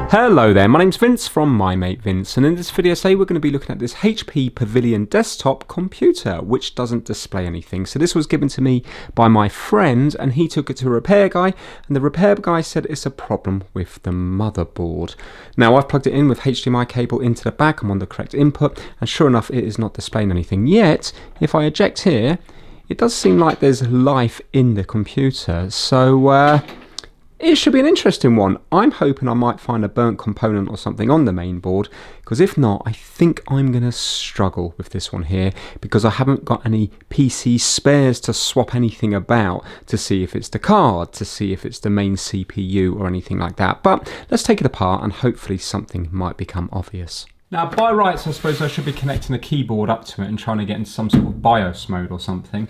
Hello there, my name's Vince from My Mate Vince, and in this video today we're going to be looking at this HP Pavilion desktop computer which doesn't display anything. So this was given to me by my friend and he took it to a repair guy, and the repair guy said it's a problem with the motherboard. Now I've plugged it in with HDMI cable into the back, I'm on the correct input, and sure enough it is not displaying anything. Yet if I eject here, it does seem like there's life in the computer, so it should be an interesting one. I'm hoping I might find a burnt component or something on the main board, because if not, I think I'm going to struggle with this one here, because I haven't got any PC spares to swap anything about to see if it's the card, to see if it's the main CPU or anything like that. But let's take it apart and hopefully something might become obvious. Now by rights I suppose I should be connecting the keyboard up to it and trying to get into some sort of BIOS mode or something.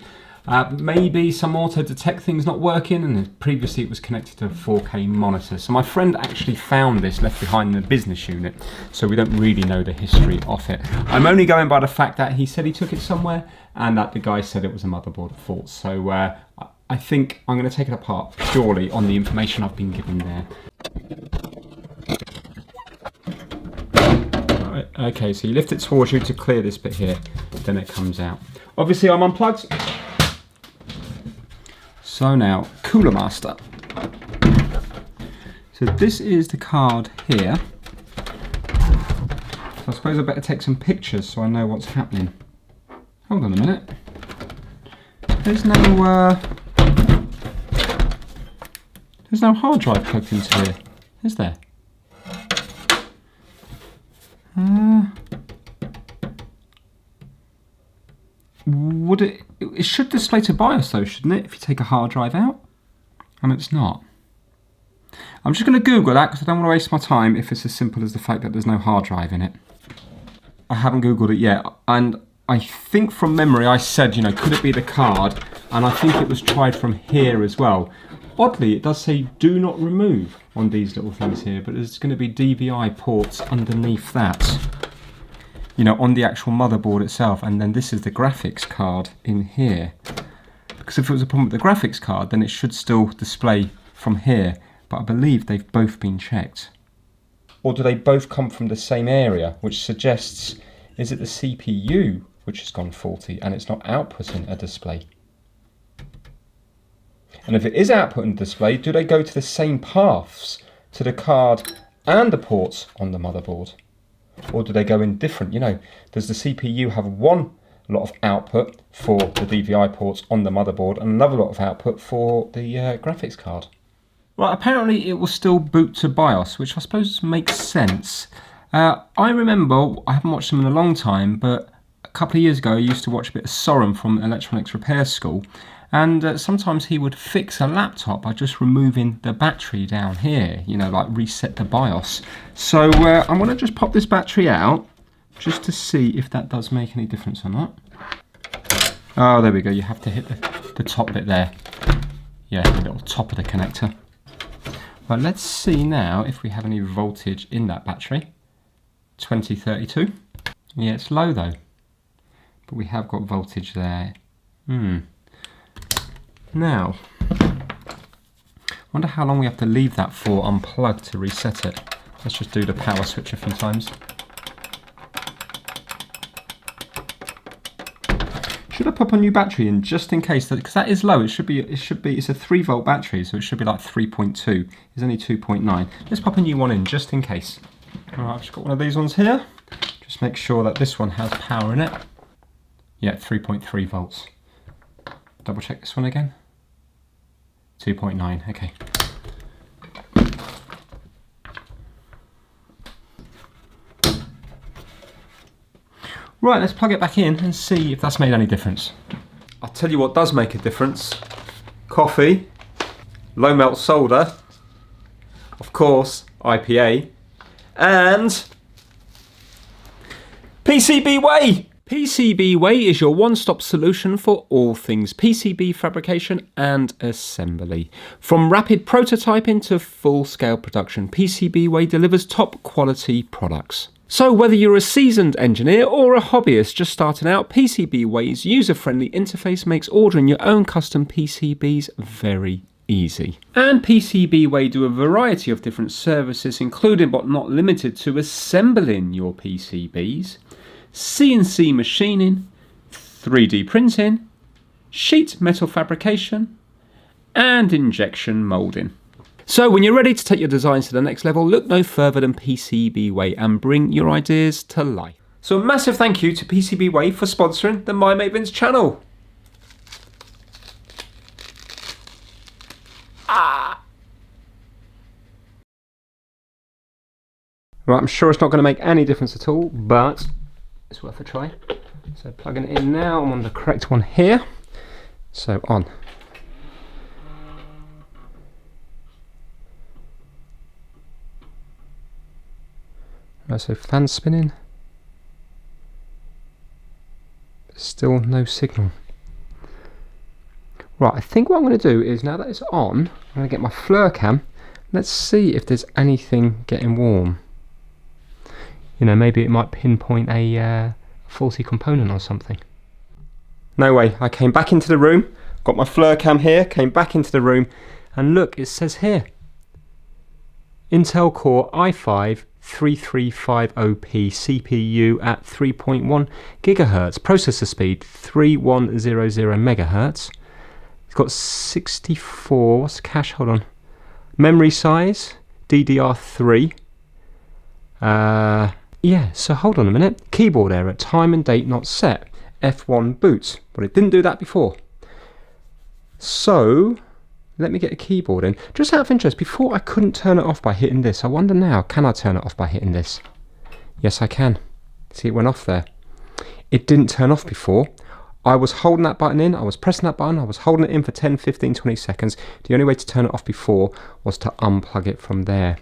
Maybe some auto detect thing's not working, and previously it was connected to a 4K monitor. So my friend actually found this left behind in the business unit, so we don't really know the history of it. I'm only going by the fact that he said he took it somewhere and that the guy said it was a motherboard fault. So I think I'm going to take it apart purely on the information I've been given there. Right, okay, so you lift it towards you to clear this bit here, then it comes out. Obviously I'm unplugged. So now, Cooler Master. So this is the card here. So I suppose I better take some pictures so I know what's happening. Hold on a minute. There's no hard drive plugged into here, is there? It should display to BIOS though, shouldn't it, if you take a hard drive out? And it's not. I'm just going to Google that because I don't want to waste my time if it's as simple as the fact that there's no hard drive in it. I haven't Googled it yet, and I think from memory I said, you know, could it be the card? And I think it was tried from here as well. Oddly, it does say do not remove on these little things here, but there's going to be DVI ports underneath that. You know, on the actual motherboard itself, and then this is the graphics card in here. Because if it was a problem with the graphics card, then it should still display from here, but I believe they've both been checked. Or do they both come from the same area, which suggests, is it the CPU which has gone faulty and it's not outputting a display? And if it is outputting a display, do they go to the same paths to the card and the ports on the motherboard? Or do they go in different? You know, does the CPU have one lot of output for the DVI ports on the motherboard and another lot of output for the graphics card? Right, apparently it will still boot to BIOS, which I suppose makes sense. I remember, I haven't watched them in a long time, but a couple of years ago I used to watch a bit of Soren from Electronics Repair School, and sometimes he would fix a laptop by just removing the battery down here, you know, like reset the BIOS. So I'm going to just pop this battery out just to see if that does make any difference or not. Oh, there we go, you have to hit the top bit there. Yeah, the little top of the connector. Right, let's see now if we have any voltage in that battery. 2032. Yeah, it's low though, but we have got voltage there. Now, I wonder how long we have to leave that for unplugged to reset it. Let's just do the power switch a few times. Should I pop a new battery in just in case? Because that is low. It's a 3-volt battery, so it should be like 3.2. It's only 2.9. Let's pop a new one in just in case. All right, I've just got one of these ones here. Just make sure that this one has power in it. Yeah, 3.3 volts. Double check this one again. 2.9, okay. Right, let's plug it back in and see if that's made any difference. I'll tell you what does make a difference. Coffee, low melt solder, of course, IPA, and PCB Way! PCB Way is your one-stop solution for all things PCB fabrication and assembly. From rapid prototyping to full-scale production, PCB Way delivers top quality products. So whether you're a seasoned engineer or a hobbyist just starting out, PCBWay's user-friendly interface makes ordering your own custom PCBs very easy. And PCBWay do a variety of different services, including but not limited to assembling your PCBs, CNC machining, 3D printing, sheet metal fabrication, and injection moulding. So when you're ready to take your designs to the next level, look no further than PCBWay and bring your ideas to life. So a massive thank you to PCBWay for sponsoring the MyMateVince channel. Right, I'm sure it's not going to make any difference at all, but it's worth a try. So plugging it in now, I'm on the correct one here. So on. Right, so fan spinning. Still no signal. Right, I think what I'm going to do is, now that it's on, I'm going to get my FLIR cam. Let's see if there's anything getting warm. You know, maybe it might pinpoint a faulty component or something. No way, I came back into the room, got my FLIR cam here, came back into the room, and look, it says here, Intel Core i5 3350P CPU at 3.1 gigahertz, processor speed 3100 megahertz. It's got 64, what's the cache, hold on, memory size, DDR3. Yeah, so hold on a minute, keyboard error, time and date not set, F1 boot, but it didn't do that before. So let me get a keyboard in. Just out of interest, before I couldn't turn it off by hitting this. I wonder now, can I turn it off by hitting this? Yes, I can. See, it went off there. It didn't turn off before. I was holding that button in, I was pressing that button, I was holding it in for 10, 15, 20 seconds. The only way to turn it off before was to unplug it from there.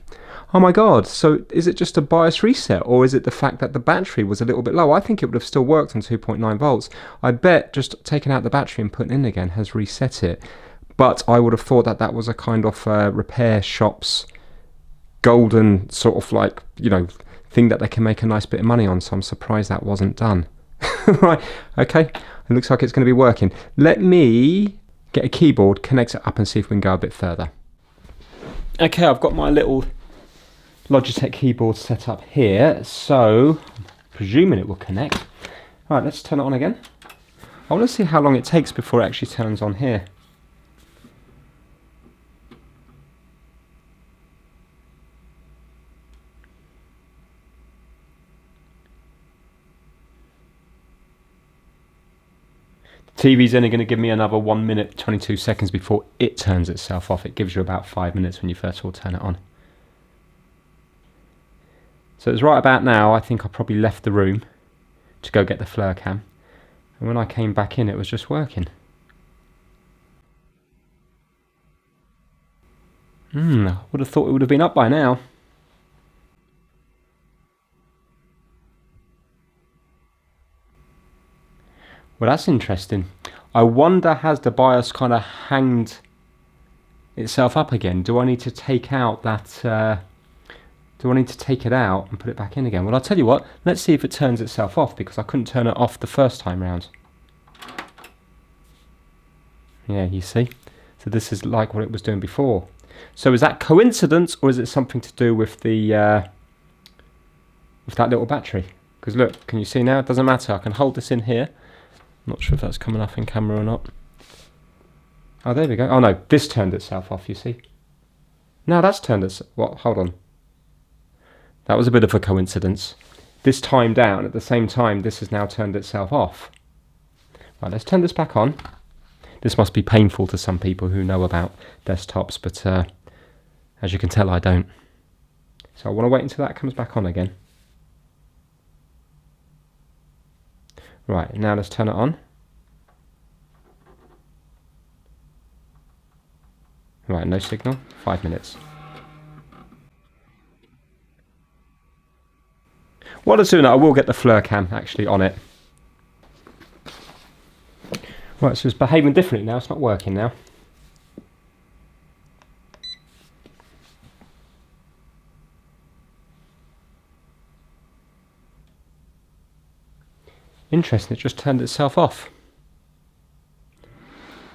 Oh my god, so is it just a BIOS reset, or is it the fact that the battery was a little bit low? I think it would have still worked on 2.9 volts. I bet just taking out the battery and putting it in again has reset it. But I would have thought that that was a kind of repair shop's golden sort of like, you know, thing that they can make a nice bit of money on. So I'm surprised that wasn't done. Right, okay, it looks like it's going to be working. Let me get a keyboard, connect it up and see if we can go a bit further. Okay, I've got my little Logitech keyboard set up here. So, I'm presuming it will connect. All right, let's turn it on again. I want to see how long it takes before it actually turns on here. TV's only going to give me another 1 minute 22 seconds before it turns itself off. It gives you about 5 minutes when you first of all turn it on. So it's right about now, I think I probably left the room to go get the FLIR cam. And when I came back in, it was just working. I would have thought it would have been up by now. Well, that's interesting. I wonder, has the BIOS kind of hanged itself up again? Do I need to take out that, do I need to take it out and put it back in again? Well, I'll tell you what, let's see if it turns itself off, because I couldn't turn it off the first time round. Yeah, you see? So this is like what it was doing before. So is that coincidence, or is it something to do with the, with that little battery? Because look, can you see now? It doesn't matter, I can hold this in here. Not sure if that's coming up in camera or not. Oh, there we go. Oh no, this turned itself off, you see. No, that's turned itself... What? Hold on. That was a bit of a coincidence. This timed out, at the same time, this has now turned itself off. Right, let's turn this back on. This must be painful to some people who know about desktops, but as you can tell, I don't. So I want to wait until that comes back on again. Right, now let's turn it on. Right, no signal, 5 minutes. While it's doing that, I will get the FLIR cam actually on it. Right, so it's behaving differently now, it's not working now. Interesting, it just turned itself off.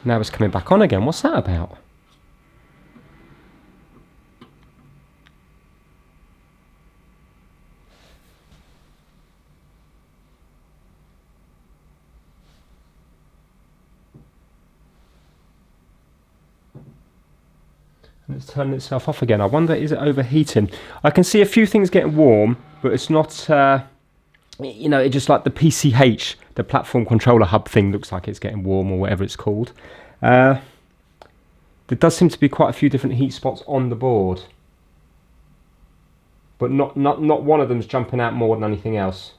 Now it's coming back on again. What's that about? And it's turning itself off again. I wonder, is it overheating? I can see a few things getting warm, but it's not, you know, it just like the PCH, the platform controller hub thing, looks like it's getting warm or whatever it's called. There does seem to be quite a few different heat spots on the board, but not one of them's jumping out more than anything else.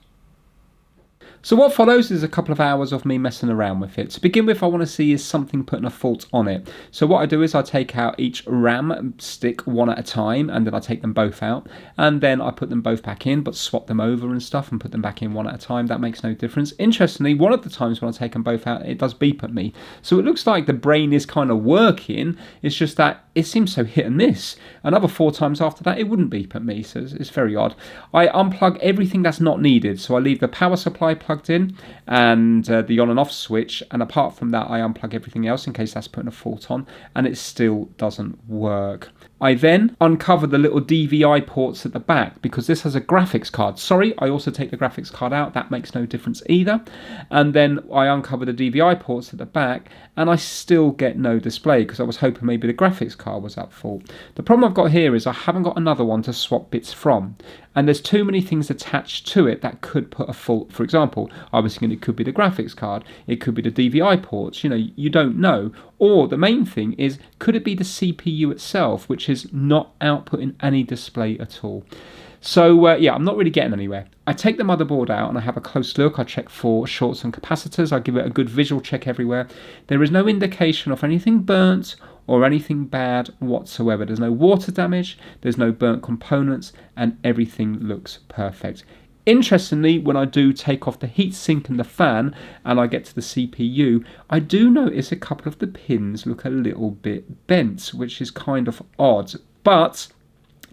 So what follows is a couple of hours of me messing around with it. To begin with, I want to see is something putting a fault on it. So what I do is I take out each RAM stick one at a time, and then I take them both out, and then I put them both back in, but swap them over and stuff and put them back in one at a time. That makes no difference. Interestingly, one of the times when I take them both out, it does beep at me. So it looks like the brain is kind of working. It's just that it seems so hit and miss. Another 4 times after that, it wouldn't beep at me. So it's very odd. I unplug everything that's not needed. So I leave the power supply plugged in and the on and off switch, and apart from that I unplug everything else in case that's putting a fault on, and it still doesn't work. I then uncover the little DVI ports at the back because this has a graphics card. Sorry, I also take the graphics card out. That makes no difference either. And then I uncover the DVI ports at the back, and I still get no display because I was hoping maybe the graphics card was at fault. The problem I've got here is I haven't got another one to swap bits from, and there's too many things attached to it that could put a fault. For example, I was thinking it could be the graphics card, it could be the DVI ports, you know, you don't know. Or the main thing is, could it be the CPU itself, which is not outputting any display at all? So yeah, I'm not really getting anywhere. I take the motherboard out and I have a close look. I check for shorts and capacitors. I give it a good visual check everywhere. There is no indication of anything burnt or anything bad whatsoever. There's no water damage, there's no burnt components, and everything looks perfect. Interestingly, when I do take off the heatsink and the fan and I get to the CPU, I do notice a couple of the pins look a little bit bent, which is kind of odd, but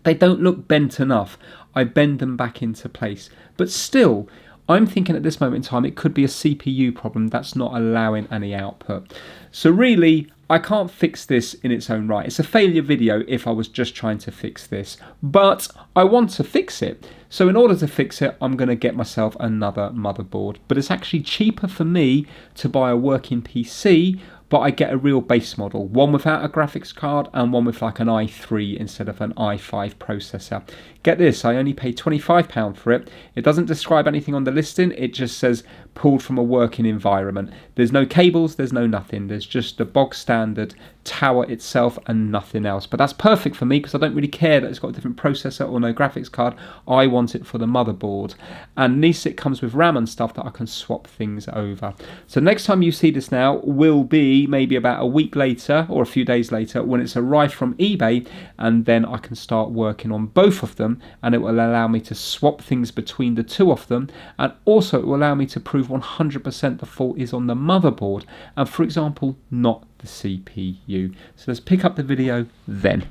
they don't look bent enough. I bend them back into place, but still, I'm thinking at this moment in time it could be a CPU problem that's not allowing any output. So really, I can't fix this in its own right. It's a failure video if I was just trying to fix this, but I want to fix it. So in order to fix it, I'm going to get myself another motherboard. But it's actually cheaper for me to buy a working PC, but I get a real base model, one without a graphics card and one with like an i3 instead of an i5 processor. Get this, I only paid £25 for it. It doesn't describe anything on the listing, it just says pulled from a working environment. There's no cables, there's no nothing, there's just the bog standard tower itself and nothing else. But that's perfect for me because I don't really care that it's got a different processor or no graphics card. I want it for the motherboard, and at least it comes with RAM and stuff that I can swap things over. So next time you see this now will be maybe about a week later or a few days later when it's arrived from eBay, and then I can start working on both of them, and it will allow me to swap things between the two of them, and also it will allow me to prove 100% the fault is on the motherboard and, for example, not the CPU. So let's pick up the video then.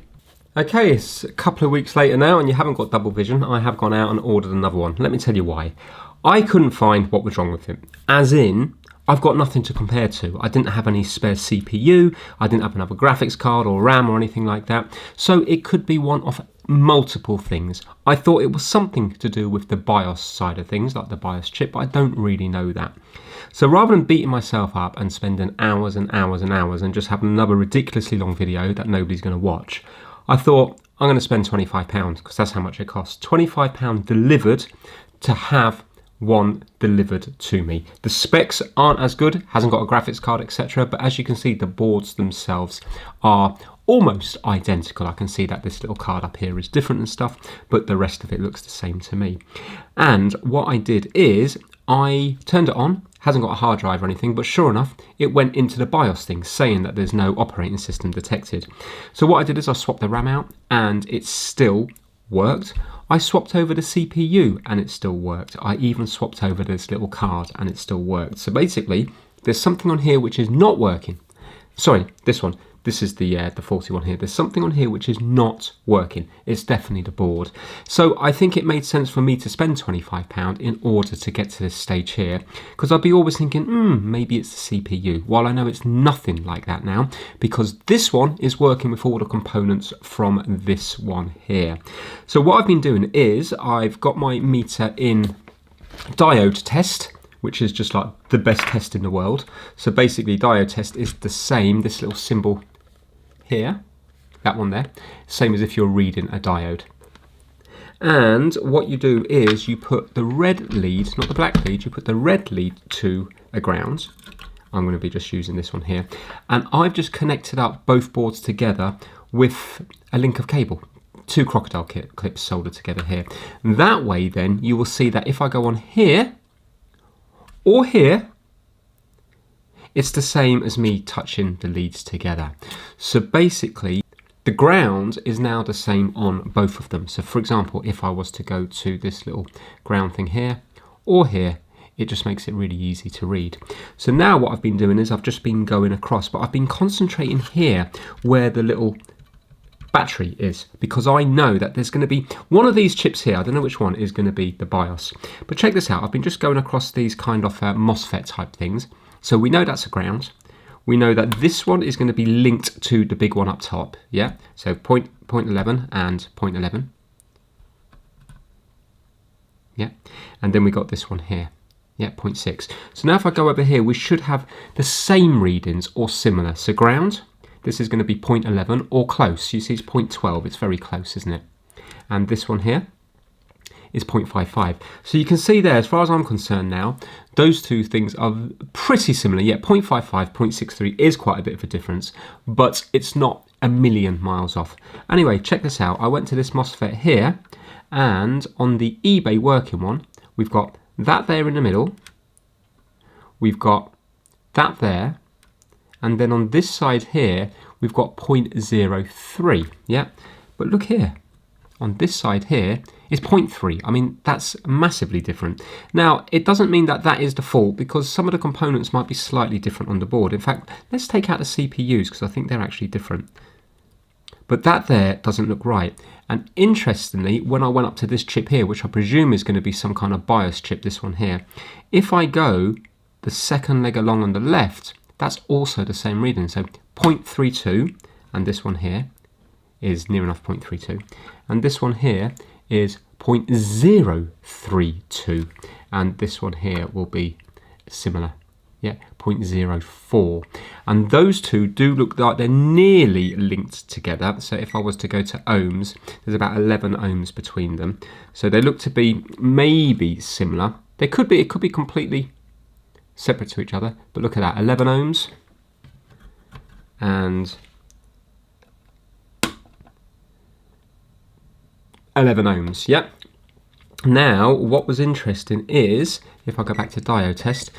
Okay, it's a couple of weeks later now and you haven't got double vision. I have gone out and ordered another one. Let me tell you why. I couldn't find what was wrong with it. As in, I've got nothing to compare to. I didn't have any spare CPU, I didn't have another graphics card or RAM or anything like that. So it could be one of multiple things. I thought it was something to do with the BIOS side of things, like the BIOS chip, but I don't really know that. So rather than beating myself up and spending hours and hours and hours and just having another ridiculously long video that nobody's going to watch, I thought I'm going to spend £25 because that's how much it costs. £25 delivered to have one delivered to me. The specs aren't as good, hasn't got a graphics card, etc. But as you can see, the boards themselves are almost identical. I can see that this little card up here is different and stuff, but the rest of it looks the same to me. And what I did is I turned it on, hasn't got a hard drive or anything, but sure enough, it went into the BIOS thing saying that there's no operating system detected. So what I did is I swapped the RAM out and it still worked. I swapped over the CPU and it still worked. I even swapped over this little card and it still worked. So basically, there's something on here which is not working. Sorry, this one. This is the faulty one here. There's something on here which is not working. It's definitely the board. So I think it made sense for me to spend £25 in order to get to this stage here, because I'd be always thinking, maybe it's the CPU. While I know it's nothing like that now, because this one is working with all the components from this one here. So what I've been doing is I've got my meter in diode test, which is just like the best test in the world. So basically diode test is the same, this little symbol here, that one there, same as if you're reading a diode. And what you do is you put the red lead, not the black lead, you put the red lead to a ground. I'm going to be just using this one here. And I've just connected up both boards together with a link of cable. 2 crocodile clips soldered together here. That way then you will see that if I go on here or here, it's the same as me touching the leads together. So basically the ground is now the same on both of them. So for example, if I was to go to this little ground thing here or here, it just makes it really easy to read. So now what I've been doing is I've just been going across, but I've been concentrating here where the little battery is, because I know that there's going to be one of these chips here, I don't know which one is going to be the BIOS. But check this out, I've been just going across these kind of MOSFET type things. So we know that's a ground. We know that this one is going to be linked to the big one up top, yeah? So point 11 and point 11. Yeah, and then we got this one here. Yeah, 0.6. So now if I go over here, we should have the same readings or similar. So ground, this is going to be 0.11 or close. You see it's 0.12, it's very close, isn't it? And this one here is 0.55. So you can see there, as far as I'm concerned now, those two things are pretty similar. Yeah, 0.55, 0.63 is quite a bit of a difference, but it's not a million miles off. Anyway, check this out. I went to this MOSFET here, and on the eBay working one, we've got that there in the middle, we've got that there, and then on this side here, we've got 0.03, yeah? But look here, on this side here is 0.3. I mean, that's massively different. Now, it doesn't mean that that is the fault, because some of the components might be slightly different on the board. In fact, let's take out the CPUs, because I think they're actually different. But that there doesn't look right. And interestingly, when I went up to this chip here, which I presume is going to be some kind of BIOS chip, this one here, if I go the second leg along on the left, that's also the same reading. So 0.32, and this one here is near enough 0.32. And this one here is 0.032. And this one here will be similar. Yeah, 0.04. And those two do look like they're nearly linked together. So if I was to go to ohms, there's about 11 ohms between them. So they look to be maybe similar. They could be, it could be completely separate to each other. But look at that, 11 ohms and 11 ohms. Yep. Now, what was interesting is, if I go back to diode test,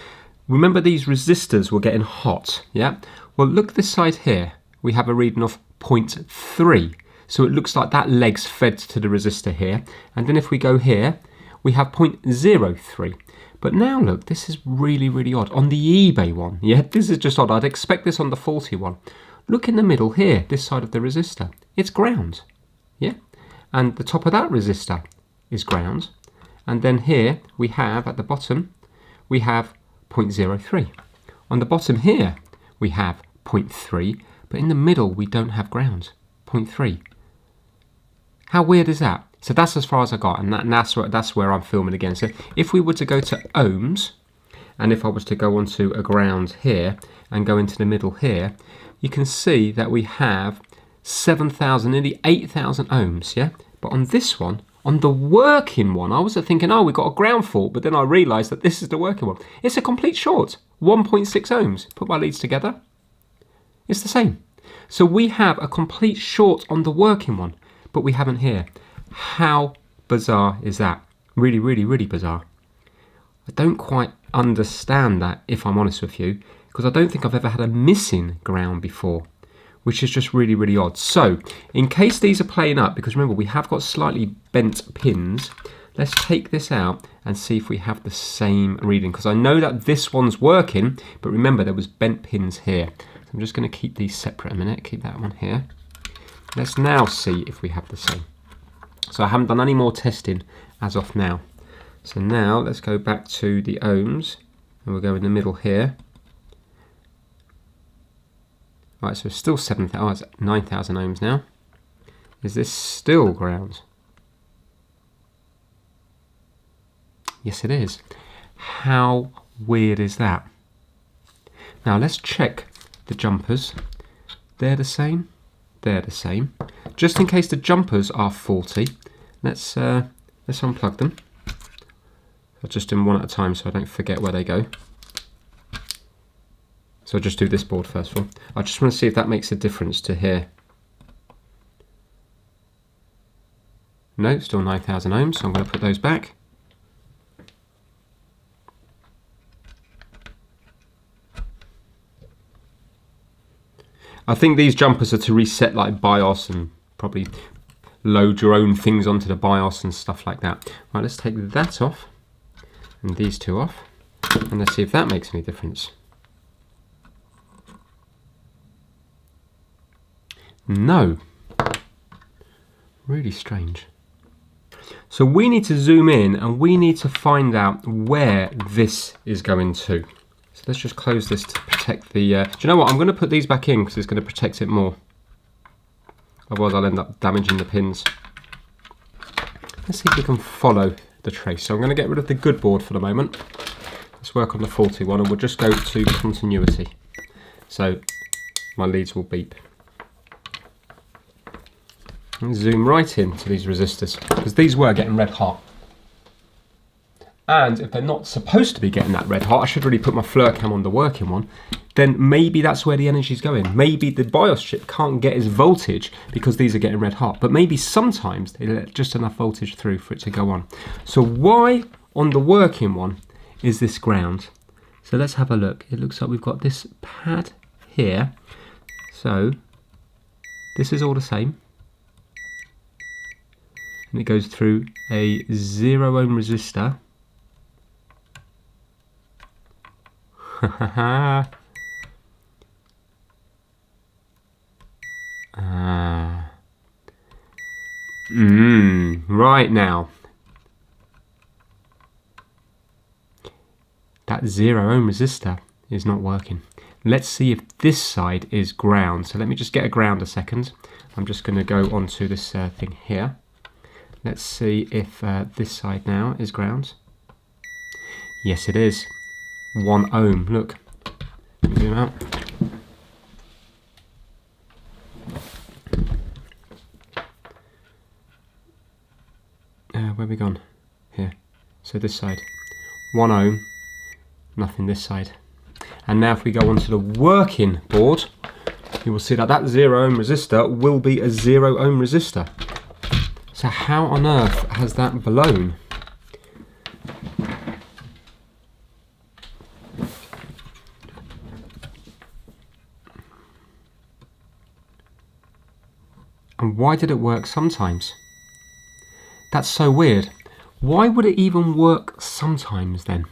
remember these resistors were getting hot, yeah? Well, look this side here. We have a reading of 0.3. So it looks like that leg's fed to the resistor here. And then if we go here, we have 0.03. But now look, this is really, really odd. On the eBay one, yeah, this is just odd. I'd expect this on the faulty one. Look in the middle here, this side of the resistor. It's ground, yeah? And the top of that resistor is ground. And then here we have, at the bottom, we have 0.03. On the bottom here, we have 0.3, but in the middle, we don't have ground, 0.3. How weird is that? So that's as far as I got, and that's where I'm filming again. So if we were to go to ohms, and if I was to go onto a ground here, and go into the middle here, you can see that we have 7,000, nearly 8,000 ohms, yeah? But on this one, on the working one, I was thinking, oh, we've got a ground fault, but then I realised that this is the working one. It's a complete short, 1.6 ohms. Put my leads together, it's the same. So we have a complete short on the working one, but we haven't here. How bizarre is that? Really, really, really bizarre. I don't quite understand that, if I'm honest with you, because I don't think I've ever had a missing ground before, which is just really, really odd. So, in case these are playing up, because remember, we have got slightly bent pins, let's take this out and see if we have the same reading, because I know that this one's working, but remember there was bent pins here. So I'm just going to keep these separate a minute, keep that one here. Let's now see if we have the same. So I haven't done any more testing as of now. So now let's go back to the ohms, and we'll go in the middle here. Right, so it's still 7,000, oh, it's 9,000 ohms now. Is this still ground? Yes, it is. How weird is that? Now let's check the jumpers. They're the same. They're the same. Just in case the jumpers are faulty, let's unplug them. I'll just do them one at a time so I don't forget where they go. So I'll just do this board first of all. I just want to see if that makes a difference to here. No, still 9,000 ohms, so I'm going to put those back. I think these jumpers are to reset like BIOS and probably load your own things onto the BIOS and stuff like that. Right, let's take that off and these two off, and let's see if that makes any difference. No. Really strange. So we need to zoom in and we need to find out where this is going to. So let's just close this to protect the... do you know what? I'm going to put these back in because it's going to protect it more. Otherwise I'll end up damaging the pins. Let's see if we can follow the trace. So I'm going to get rid of the good board for the moment. Let's work on the faulty one and we'll just go to continuity. So my leads will beep. And zoom right into these resistors because these were getting red hot. And if they're not supposed to be getting that red hot, I should really put my FLIR cam on the working one, then maybe that's where the energy's going. Maybe the BIOS chip can't get its voltage because these are getting red hot, but maybe sometimes they let just enough voltage through for it to go on. So why on the working one is this ground? So let's have a look. It looks like we've got this pad here. So this is all the same. And it goes through a 0 ohm resistor. Right now. That 0 ohm resistor is not working. Let's see if this side is ground. So let me just get a ground a second. I'm just going to go onto this thing here. Let's see if this side now is ground. Yes, it is. 1 ohm. Look. Zoom out. Where have we gone? Here. So this side. 1 ohm. Nothing this side. And now if we go onto the working board, you will see that that 0 ohm resistor will be a 0 ohm resistor. So how on earth has that blown? And why did it work sometimes? That's so weird. Why would it even work sometimes then?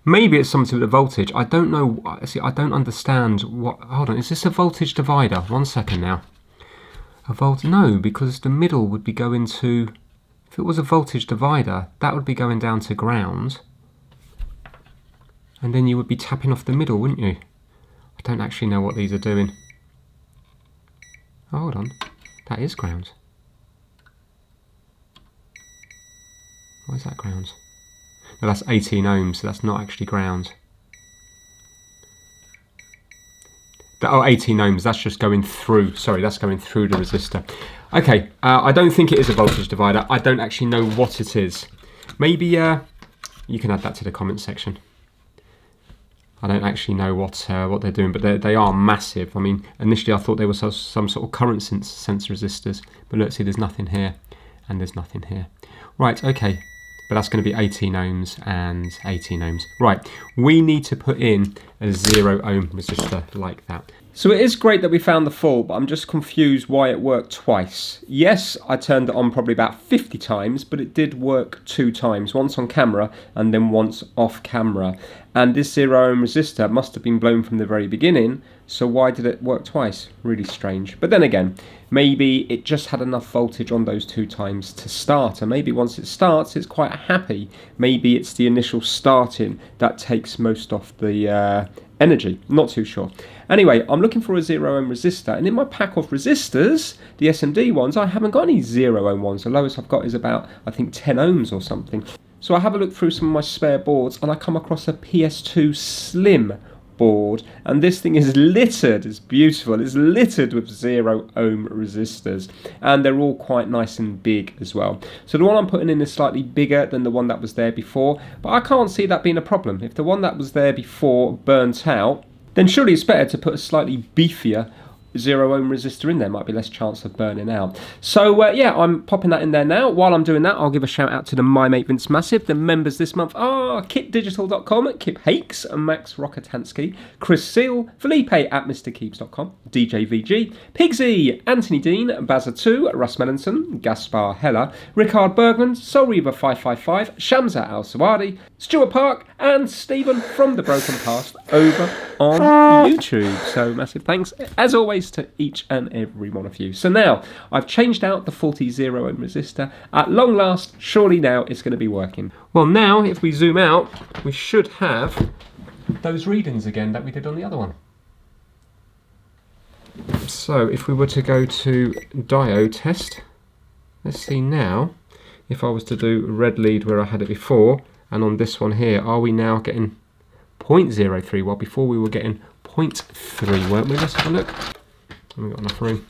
Maybe it's something with the voltage. I don't know. See, I don't understand what... Hold on, is this a voltage divider? 1 second now. No, because the middle would be going to... If it was a voltage divider, that would be going down to ground. And then you would be tapping off the middle, wouldn't you? I don't actually know what these are doing. Oh, hold on. That is ground. Why is that ground? No, that's 18 ohms, so that's not actually ground. Oh, 18 ohms, that's just going through. Sorry, that's going through the resistor. Okay, I don't think it is a voltage divider. I don't actually know what it is. Maybe you can add that to the comment section. I don't actually know what they're doing, but they are massive. I mean, initially I thought they were some sort of current sense resistors, but look, see, there's nothing here, and there's nothing here. Right, okay, but that's going to be 18 ohms and 18 ohms. Right, we need to put in a 0 ohm resistor like that. So it is great that we found the fault, but I'm just confused why it worked twice. Yes, I turned it on probably about 50 times, but it did work 2 times, once on camera and then once off camera. And this 0 ohm resistor must have been blown from the very beginning, so why did it work twice? Really strange. But then again, maybe it just had enough voltage on those 2 times to start, and maybe once it starts it's quite happy. Maybe it's the initial starting that takes most of the energy, not too sure. Anyway, I'm looking for a 0 ohm resistor, and in my pack of resistors, the SMD ones, I haven't got any 0 ohm ones. The lowest I've got is about, I think, 10 ohms or something. So I have a look through some of my spare boards and I come across a PS2 Slim board, and this thing is littered, it's beautiful, it's littered with 0 ohm resistors, and they're all quite nice and big as well. So the one I'm putting in is slightly bigger than the one that was there before, but I can't see that being a problem. If the one that was there before burnt out, then surely it's better to put a slightly beefier 0 ohm resistor in there, might be less chance of burning out. So yeah, I'm popping that in there now. While I'm doing that, I'll give a shout out to the My Mate Vince Massive. The members this month are kitdigital.com, Kip Hakes, Max Rokotansky, Chris Seal, Felipe at MrKeeps.com, DJ VG, Pigsy, Anthony Dean, Bazza2, Russ Melanson, Gaspar Heller, Rickard Bergman, Soul Reaver 555, Shamsa Al Sawadi, Stuart Park, and Stephen from the Broken Past over on YouTube. So massive thanks, as always, to each and every one of you. So now I've changed out the 40 0 ohm resistor. At long last, surely now it's going to be working. Well, now if we zoom out, we should have those readings again that we did on the other one. So if we were to go to diode test, let's see now if I was to do red lead where I had it before, and on this one here, are we now getting 0.03? Well, before we were getting 0.3, weren't we? Let's have a look. Haven't got enough room.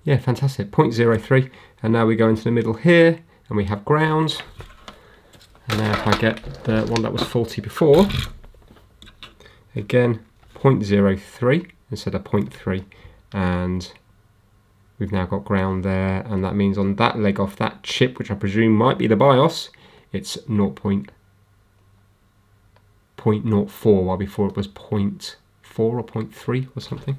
Yeah, fantastic. 0.03, and now we go into the middle here, and we have ground. And now if I get the one that was 40 before, again 0.03 instead of 0.3, and we've now got ground there, and that means on that leg off that chip, which I presume might be the BIOS, it's 0.04, while before it was 0.4 or 0.3 or something.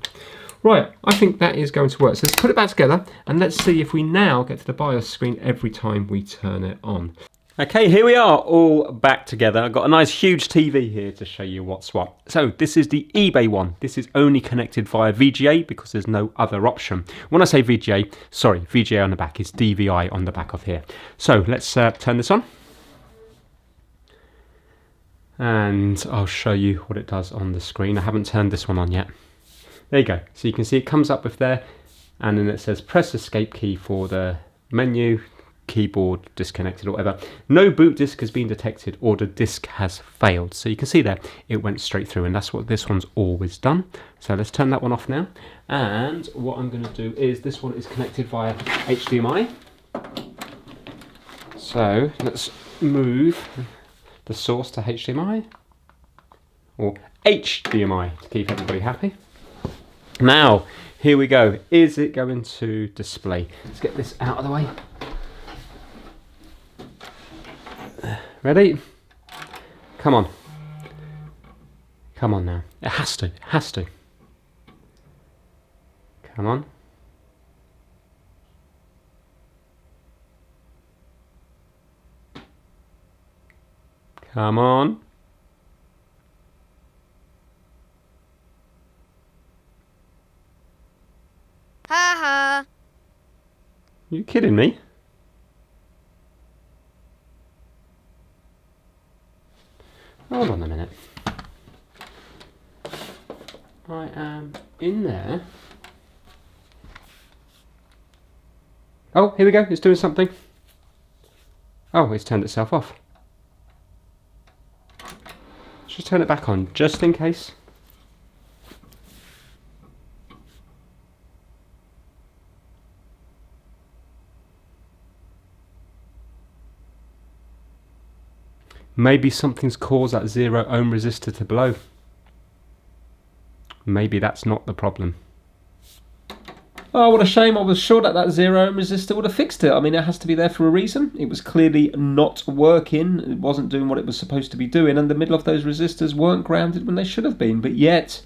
Right, I think that is going to work. So let's put it back together and let's see if we now get to the BIOS screen every time we turn it on. Okay, here we are, all back together. I've got a nice huge TV here to show you what's what. So this is the eBay one. This is only connected via VGA because there's no other option. When I say VGA, sorry, VGA on the back is DVI on the back of here. So let's turn this on. And I'll show you what it does on the screen. I haven't turned this one on yet. There you go. So you can see it comes up with there, and then it says press escape key for the menu, keyboard disconnected or whatever. No boot disk has been detected or the disk has failed. So you can see there it went straight through, and that's what this one's always done. So let's turn that one off now, and what I'm going to do is this one is connected via HDMI. So let's move the source to HDMI or HDMI to keep everybody happy. Now here we go. Is it going to display? Let's get this out of the way. Ready? Come on. Come on now. It has to. It has to. Come on. Come on. Ha ha. You kidding me? Hold on a minute. I am in there. Oh, here we go. It's doing something. Oh, it's turned itself off. Let's just turn it back on, just in case. Maybe something's caused that 0 ohm resistor to blow. Maybe that's not the problem. Oh, what a shame. I was sure that 0 ohm resistor would have fixed it. I mean, it has to be there for a reason. It was clearly not working. It wasn't doing what it was supposed to be doing, and the middle of those resistors weren't grounded when they should have been. But yet,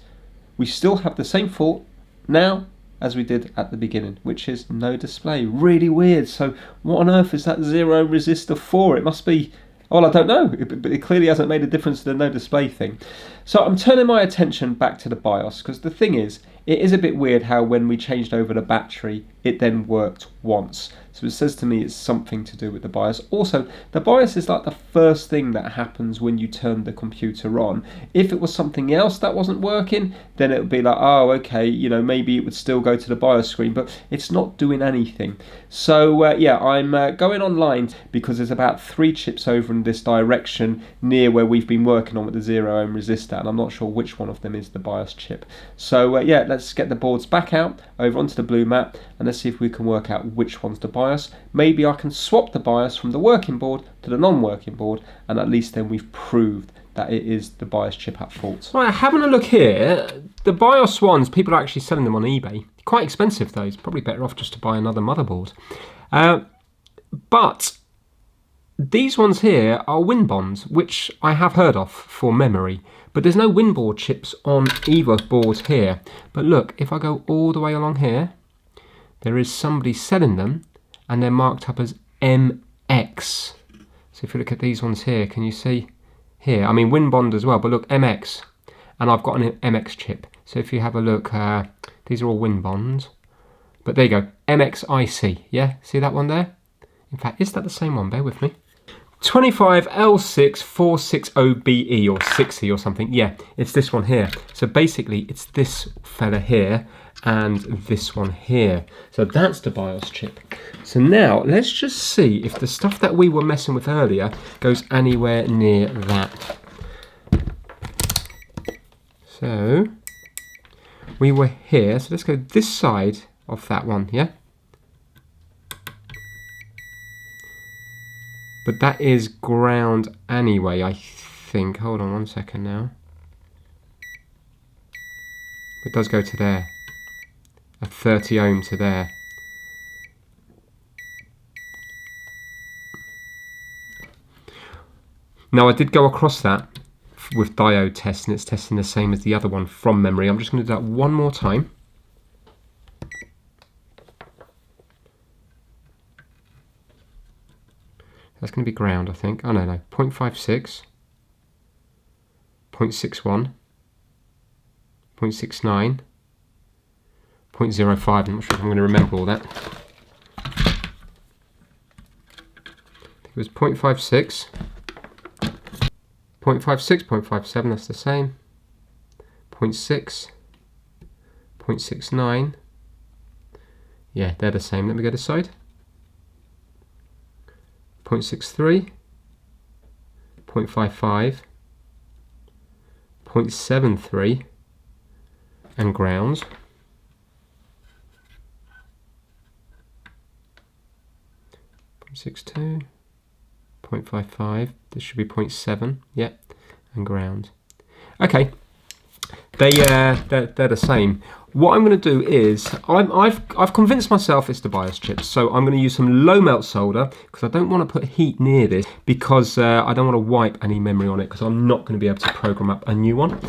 we still have the same fault now as we did at the beginning, which is no display. Really weird. So what on earth is that 0 ohm resistor for? It must be... well, I don't know, but it clearly hasn't made a difference to the no display thing. So I'm turning my attention back to the BIOS, because the thing is, it is a bit weird how when we changed over the battery, it then worked once. So it says to me it's something to do with the BIOS. Also, the BIOS is like the first thing that happens when you turn the computer on. If it was something else that wasn't working, then it would be like, oh, okay, you know, maybe it would still go to the BIOS screen, but it's not doing anything. So yeah, I'm going online because there's about 3 chips over in this direction near where we've been working on with the 0 ohm resistor, and I'm not sure which one of them is the BIOS chip. So yeah, let's get the boards back out over onto the blue mat, and let's see if we can work out which one's the BIOS. Maybe I can swap the BIOS from the working board to the non-working board, and at least then we've proved that it is the BIOS chip at fault. Right, having a look here, the BIOS ones, people are actually selling them on eBay. Quite expensive though, it's probably better off just to buy another motherboard. But these ones here are WinBonds, which I have heard of for memory, but there's no WinBoard chips on either board here. But look, if I go all the way along here, there is somebody selling them, and they're marked up as MX. So if you look at these ones here, can you see here? I mean WinBond as well, but look, MX, and I've got an MX chip. So if you have a look, these are all WinBonds, but there you go, MXIC, yeah? See that one there? In fact, is that the same one? Bear with me. 25L6460BE or 6E or something. Yeah, it's this one here. So basically, it's this fella here and this one here. So that's the BIOS chip. So now, let's just see if the stuff that we were messing with earlier goes anywhere near that. So, we were here. So let's go this side of that one, yeah? But that is ground anyway, I think. Hold on 1 second now. It does go to there. A 30 ohm to there. Now I did go across that with diode test, and it's testing the same as the other one from memory. I'm just going to do that one more time. That's going to be ground, I think. Oh, no, 0.56, 0.61, 0.69, 0.05. I'm not sure if I'm going to remember all that. I think it was 0.56, 0.56, 0.57, that's the same. 0.6, 0.69. Yeah, they're the same. Let me go this side. 0.63, 0.55, 0.73, and grounds. 0.62, 0.55, this should be 0.7, yeah, and ground. Okay, they're the same. What I'm going to do is, I've convinced myself it's the BIOS chip, so I'm going to use some low melt solder, because I don't want to put heat near this, because I don't want to wipe any memory on it, because I'm not going to be able to program up a new one.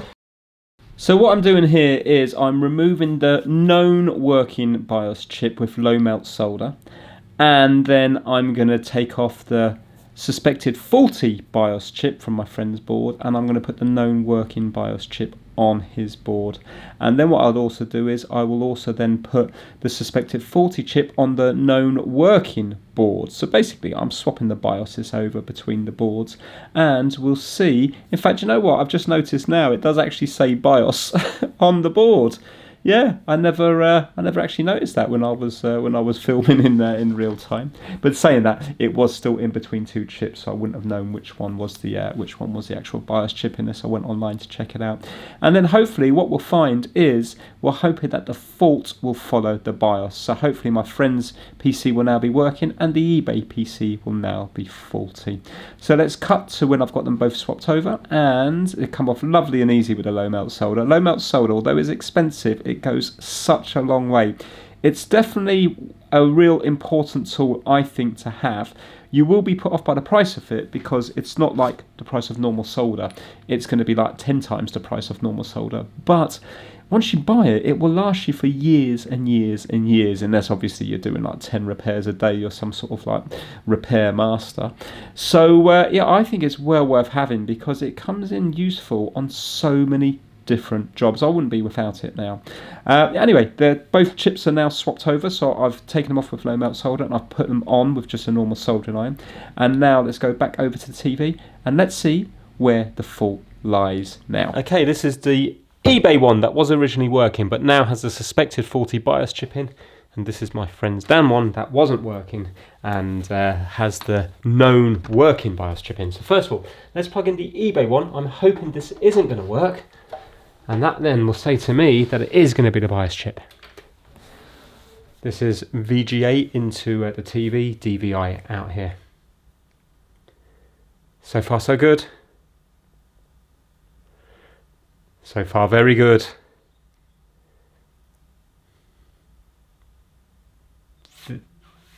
So what I'm doing here is I'm removing the known working BIOS chip with low melt solder, and then I'm going to take off the suspected faulty BIOS chip from my friend's board, and I'm going to put the known working BIOS chip on his board. And then what I'll also do is I will also then put the suspected faulty chip on the known working board. So basically I'm swapping the BIOSes over between the boards, and we'll see. In fact, you know what, I've just noticed now it does actually say BIOS on the board. Yeah, I never actually noticed that when I was filming in real time. But saying that, it was still in between 2 chips, so I wouldn't have known which one was the actual BIOS chip in this. I went online to check it out, and then hopefully what we'll find is we're hoping that the fault will follow the BIOS. So hopefully my friend's PC will now be working, and the eBay PC will now be faulty. So let's cut to when I've got them both swapped over, and it come off lovely and easy with a low melt solder. Low melt solder, although it's expensive, it goes such a long way. It's definitely a real important tool, I think, to have. You will be put off by the price of it because it's not like the price of normal solder. It's going to be like 10 times the price of normal solder. But once you buy it, it will last you for years and years and years, unless obviously you're doing like 10 repairs a day or some sort of like repair master. So yeah, I think it's well worth having because it comes in useful on so many different jobs. I wouldn't be without it now. Anyway, both chips are now swapped over, so I've taken them off with low melt solder and I've put them on with just a normal soldering iron. And now let's go back over to the TV and let's see where the fault lies now. Okay, this is the eBay one that was originally working but now has a suspected faulty BIOS chip in, and this is my friend's Dan one that wasn't working and has the known working BIOS chip in. So first of all, let's plug in the eBay one. I'm hoping this isn't going to work, and that then will say to me that it is going to be the BIOS chip. This is VGA into the TV, DVI out here. So far so good. So far very good.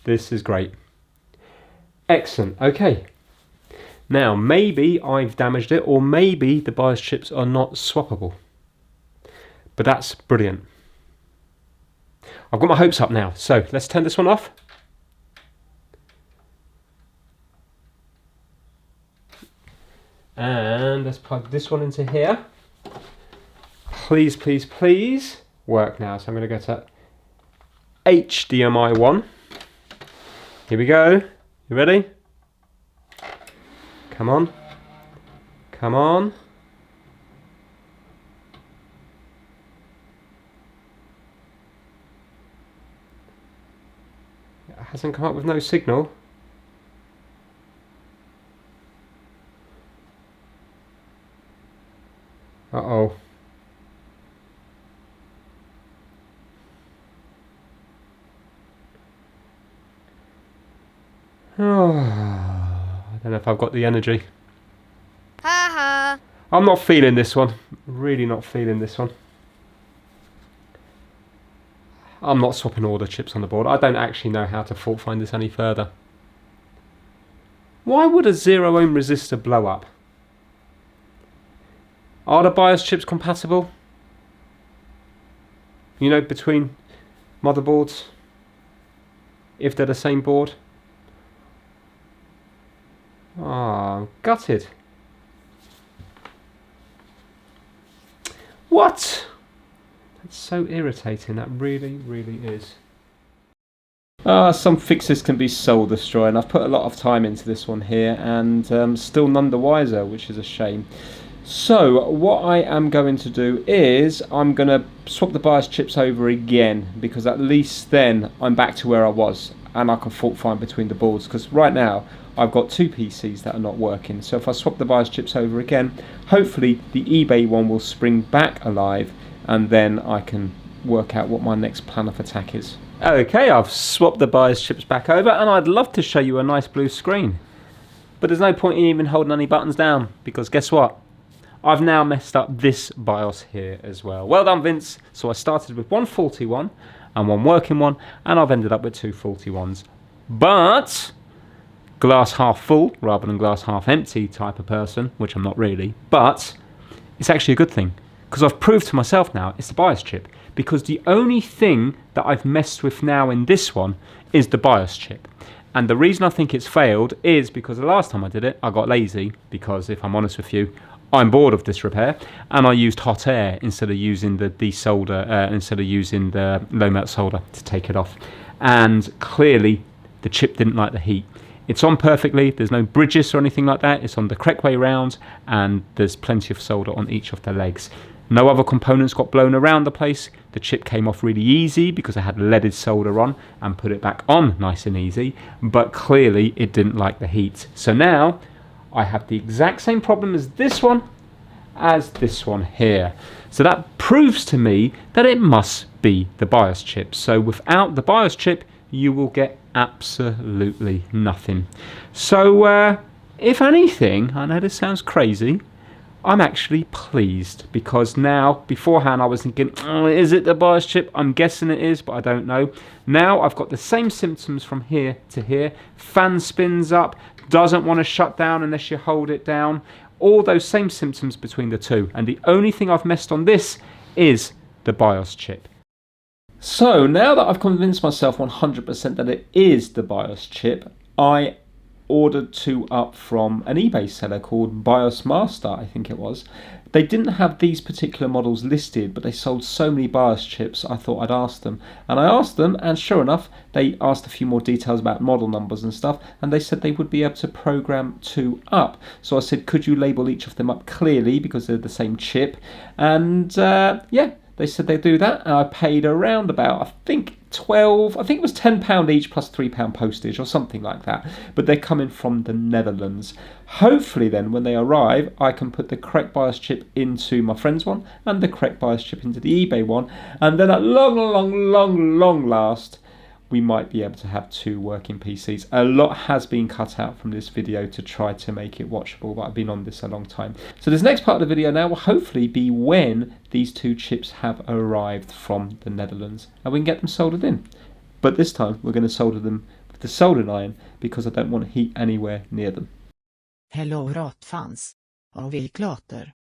This is great. Excellent. Okay. Now maybe I've damaged it, or maybe the BIOS chips are not swappable. But that's brilliant. I've got my hopes up now. So let's turn this one off. And let's plug this one into here. Please, please, please work now. So I'm going to go to HDMI 1. Here we go. You ready? Come on. Come on. It hasn't come up with no signal. Uh-oh. Oh, I don't know if I've got the energy. Ha ha. I'm not feeling this one. Really not feeling this one. I'm not swapping all the chips on the board. I don't actually know how to fault find this any further. Why would a 0 ohm resistor blow up? Are the BIOS chips compatible? You know, between motherboards? If they're the same board? Ah, I'm gutted. What? That's so irritating, that really, really is. Some fixes can be soul destroying. I've put a lot of time into this one here and still none the wiser, which is a shame. So what I am going to do is I'm going to swap the BIOS chips over again, because at least then I'm back to where I was and I can fault find between the boards, because right now I've got two PCs that are not working. So if I swap the BIOS chips over again, hopefully the eBay one will spring back alive and then I can work out what my next plan of attack is. Okay, I've swapped the BIOS chips back over and I'd love to show you a nice blue screen. But there's no point in even holding any buttons down, because guess what? I've now messed up this BIOS here as well. Well done, Vince. So I started with one faulty one and one working one, and I've ended up with two faulty ones. But glass half full rather than glass half empty type of person, which I'm not really, but it's actually a good thing, because I've proved to myself now it's the BIOS chip, because the only thing that I've messed with now in this one is the BIOS chip. And the reason I think it's failed is because the last time I did it, I got lazy, because if I'm honest with you, I'm bored of this repair, and I used hot air instead of using the desolder, instead of using the low melt solder to take it off. And clearly the chip didn't like the heat. It's on perfectly, there's no bridges or anything like that, it's on the correct way round, and there's plenty of solder on each of the legs. No other components got blown around the place. The chip came off really easy because I had leaded solder on and put it back on nice and easy, but clearly it didn't like the heat. So now I have the exact same problem as this one here. So that proves to me that it must be the BIOS chip. So without the BIOS chip, you will get absolutely nothing. So if anything, I know this sounds crazy, I'm actually pleased, because now, beforehand I was thinking, oh, is it the BIOS chip? I'm guessing it is, but I don't know. Now I've got the same symptoms from here to here. Fan spins up, doesn't want to shut down unless you hold it down. All those same symptoms between the two. And the only thing I've messed on this is the BIOS chip. So now that I've convinced myself 100% that it is the BIOS chip, I ordered two up from an eBay seller called BIOS Master, I think it was. They didn't have these particular models listed, but they sold so many BIOS chips, I thought I'd ask them. And I asked them, and sure enough, they asked a few more details about model numbers and stuff, and they said they would be able to program two up. So I said, could you label each of them up clearly, because they're the same chip? And yeah, they said they'd do that, and I paid around about, I think it was £10 each plus £3 postage or something like that. But they're coming from the Netherlands. Hopefully then, when they arrive, I can put the correct BIOS chip into my friend's one and the correct BIOS chip into the eBay one. And then at long last, we might be able to have two working PCs. A lot has been cut out from this video to try to make it watchable, but I've been on this a long time. So this next part of the video now will hopefully be when these two chips have arrived from the Netherlands and we can get them soldered in. But this time we're going to solder them with the soldering iron, because I don't want heat anywhere near them. Hello råttfans. Och vi klater.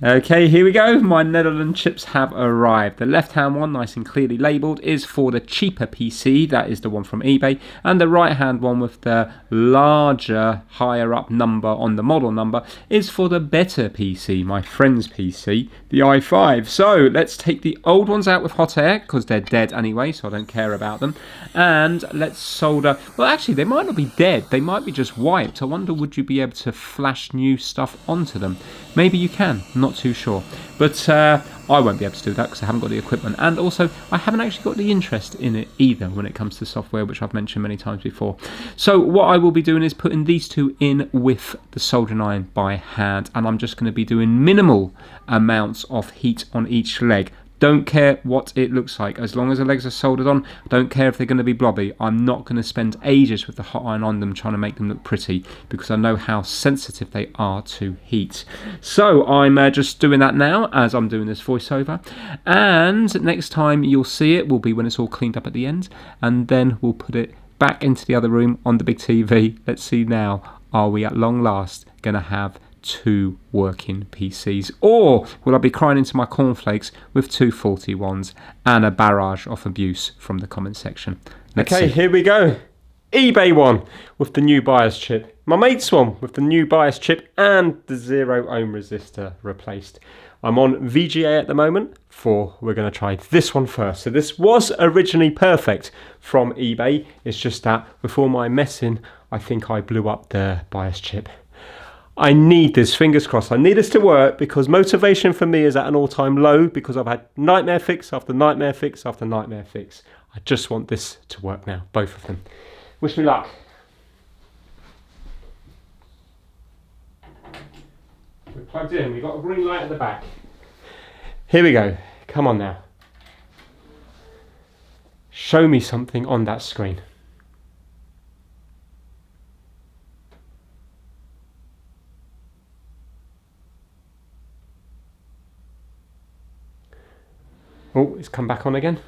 Okay, here we go. My Netherlands chips have arrived. The left-hand one, nice and clearly labelled, is for the cheaper PC. That is the one from eBay. And the right-hand one with the larger, higher-up number on the model number is for the better PC, my friend's PC, the i5. So let's take the old ones out with hot air, because they're dead anyway, so I don't care about them. And let's solder. Well, actually, they might not be dead. They might be just wiped. I wonder, would you be able to flash new stuff onto them? Maybe you can. Not too sure, but I won't be able to do that because I haven't got the equipment, and also I haven't actually got the interest in it either when it comes to software, which I've mentioned many times before. So what I will be doing is putting these two in with the soldering iron by hand, and I'm just going to be doing minimal amounts of heat on each leg. Don't care what it looks like, as long as the legs are soldered on. Don't care if they're going to be blobby. I'm not going to spend ages with the hot iron on them trying to make them look pretty, because I know how sensitive they are to heat. So I'm just doing that now as I'm doing this voiceover, and next time you'll see it will be when it's all cleaned up at the end, and then we'll put it back into the other room on the big TV. Let's see now, are we at long last going to have two working PCs, or will I be crying into my cornflakes with two faulty ones and a barrage of abuse from the comment section? Let's see. Here we go. eBay one with the new BIOS chip, my mate's one with the new BIOS chip and the 0 ohm resistor replaced. I'm on VGA at the moment, for we're going to try this one first. So this was originally perfect from eBay, it's just that before my messing, I think I blew up the BIOS chip. I need this, fingers crossed, I need this to work, because motivation for me is at an all-time low, because I've had nightmare fix after nightmare fix after nightmare fix. I just want this to work now, both of them. Wish me luck. We're plugged in, we've got a green light at the back. Here we go, come on now. Show me something on that screen. Oh, it's come back on again.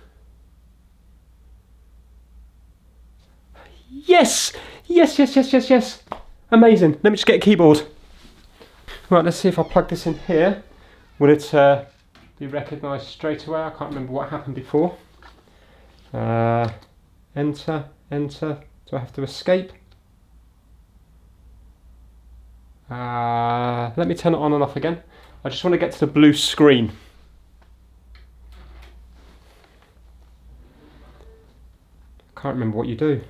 Yes! Yes. Amazing. Let me just get a keyboard. Right, let's see if I plug this in here. Will it be recognised straight away? I can't remember what happened before. Enter. Do I have to escape? Let me turn it on and off again. I just want to get to the blue screen. Can't remember what you do.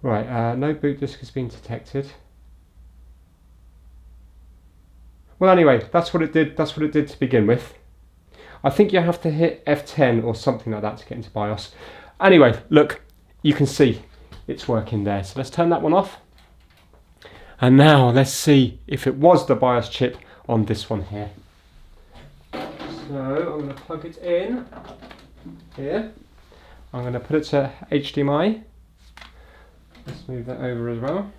Right, no boot disk has been detected. Well, anyway, that's what it did. That's what it did to begin with. I think you have to hit F10 or something like that to get into BIOS. Anyway, look, you can see it's working there. So let's turn that one off. And now let's see if it was the BIOS chip on this one here. So I'm going to plug it in here. I'm going to put it to HDMI. Let's move that over as well.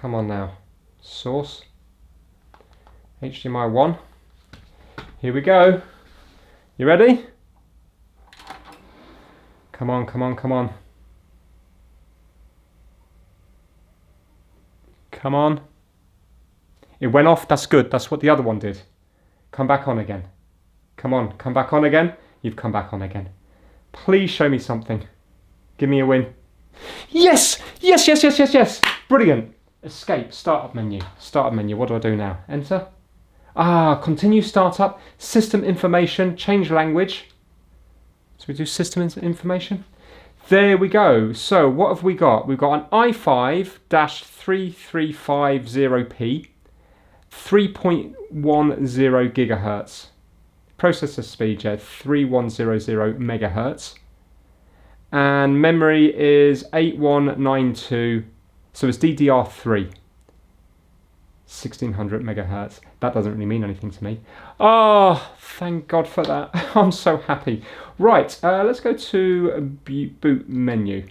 Come on now. Source. HDMI 1. Here we go. You ready? Come on, come on, come on. Come on. It went off. That's good. That's what the other one did. Come back on again. Come on. Come back on again. You've come back on again. Please show me something. Give me a win. Yes! Yes, yes, yes, yes, yes. Brilliant. Escape. Startup menu. Startup menu. What do I do now? Enter. Continue startup. System information. Change language. So we do system information. There we go. So what have we got? We've got an i5-3350p, 3.10 gigahertz. Processor speed, 3100 megahertz. And memory is 8192, so it's DDR3. 1600 megahertz. That doesn't really mean anything to me. Oh, thank God for that. I'm so happy. Right, let's go to boot menu.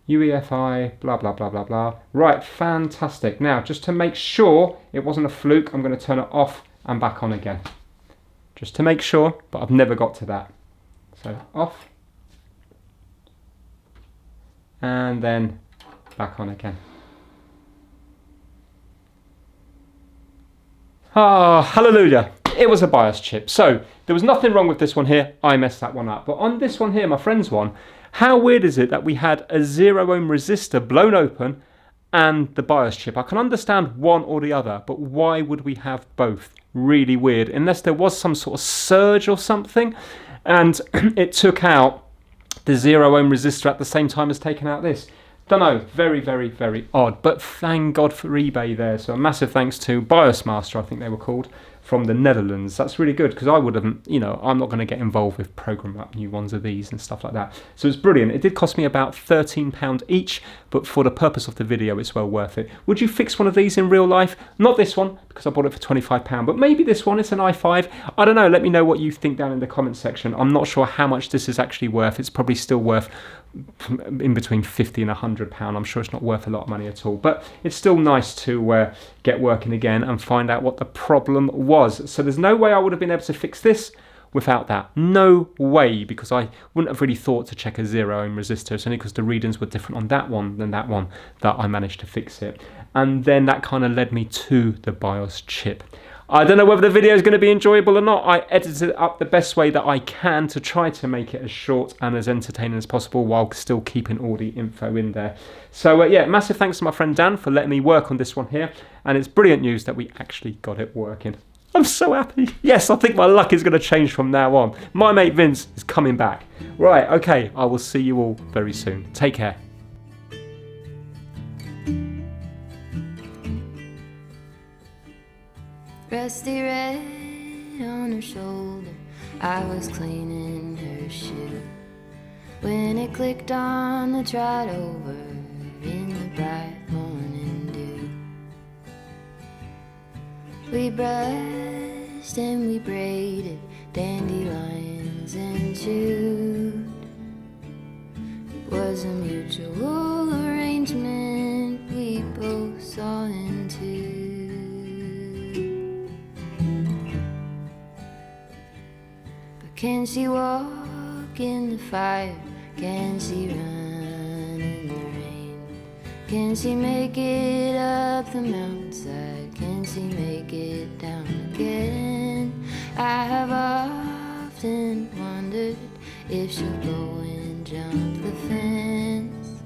UEFI, blah, blah, blah, blah, blah. Right, fantastic. Now, just to make sure it wasn't a fluke, I'm going to turn it off and back on again. Just to make sure, but I've never got to that. So, off. And then back on again. Hallelujah. It was a BIOS chip. So there was nothing wrong with this one here. I messed that one up. But on this one here, my friend's one, how weird is it that we had a 0 ohm resistor blown open and the BIOS chip? I can understand one or the other, but why would we have both? Really weird. Unless there was some sort of surge or something and it took out the 0 ohm resistor at the same time as taking out this. Don't know, very, very, very odd. But thank God for eBay there. So a massive thanks to BIOS Master, I think they were called, from the Netherlands. That's really good because I would have, I'm not going to get involved with programming up new ones of these and stuff like that. So it's brilliant. It did cost me about £13 each, but for the purpose of the video, it's well worth it. Would you fix one of these in real life? Not this one, because I bought it for £25, but maybe this one. It's an i5. I don't know. Let me know what you think down in the comments section. I'm not sure how much this is actually worth. It's probably still worth in between £50 and £100. I'm sure it's not worth a lot of money at all, but it's still nice to get working again and find out what the problem was. So there's no way I would have been able to fix this without that. No way, because I wouldn't have really thought to check a 0 ohm resistor. It's only because the readings were different on that one than that one that I managed to fix it. And then that kind of led me to the BIOS chip. I don't know whether the video is going to be enjoyable or not. I edited it up the best way that I can to try to make it as short and as entertaining as possible while still keeping all the info in there. So yeah, massive thanks to my friend Dan for letting me work on this one here. And it's brilliant news that we actually got it working. I'm so happy. Yes, I think my luck is going to change from now on. My mate Vince is coming back. Right, okay, I will see you all very soon. Take care. Rusty red on her shoulder, I was cleaning her shoe when it clicked on the trot over in the bright morning dew. We brushed and we braided dandelions and chewed. It was a mutual arrangement we both saw into. Can she walk in the fire? Can she run in the rain? Can she make it up the mountainside? Can she make it down again? I have often wondered if she'll go and jump the fence.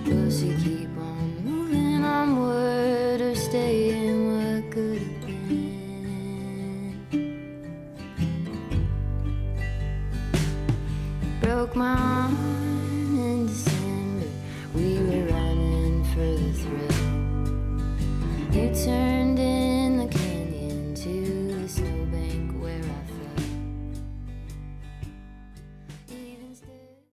Will she keep on moving onward or stay in what could have been? Broke my